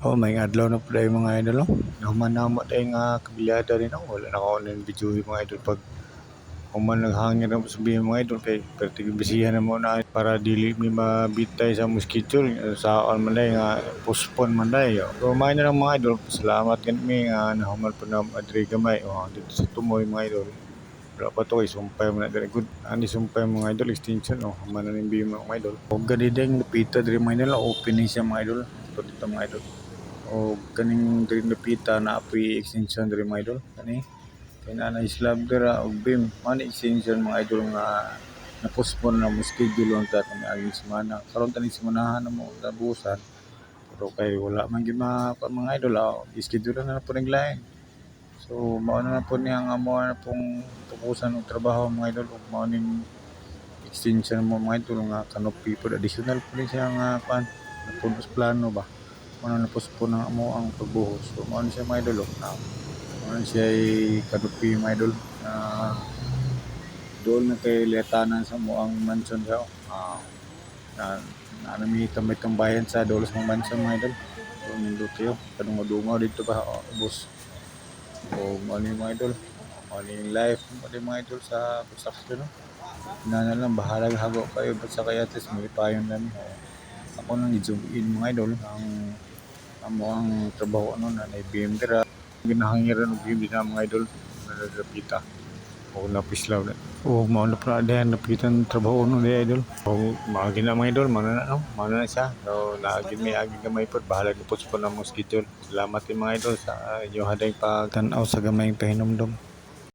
Oh, may adlaw na pala yung mga idol, oh. Human na mo tayo nga kabilyada rin ako. Wala na ako ng video yung mga idol. Pag human naghangin na sabihin mga idol kay bisihan na mo na para dili mi mabitay sa mo schedule. Saan man day nga postpone man day. So may na lang mga idol. Salamat kami nga nahuman po na adri gamay. Dito sa Tumoy mga idol. Wala pa to isumpay mo na diri good. Ani sumpay mga idol extension human na ning biyo mga idol. Og ganideng napita diri mga idol open ni siya mga idol. Dito mga idol. O kaning diri napita na apoy extension diri mga idol kani kay na slab dira og beam man extension mga idol nga na-postpone na mo schedule lang ta kami aging semana karon tani semanahan na mo tabusan pero kay wala man gyud mga idol schedule na po ning lain so mao na po niya nga mo na pong tubusan og trabaho mga idol ug mao ning extension mo mga idol nga canopy po additional po ni siya nga pan napunos plano ba ano na postpone na mo ang pagbuhos. So, maano siya mga idol. Maano siya ay kadupi mga idol. Doon na kay liyatanan sa mo ang mansion siya. Namimitan may tambayan sa dolos ng mansion mga idol. So, nindot yun. Kanong madungaw dito ba? Bus. So, maano yung mga idol. Maano yung life. Maano yung mga idol sa construction. Hinana lang, bahalag hago kayo. Ba't sa kaya at least may payon lang. Ako nang i-zoom in mga idol. Amo ang trabaho na BM dira ginahangiran og BM na mga idol nagapita o napislaw na o mao na pra diyan napitan trabaho ni idol o mga mga idol mao na siya so lagi may agi gamay pod bahala gipud po na mo schedule salamat mga idol sa inyo haday pagtan-aw sa gamay pahinomdom.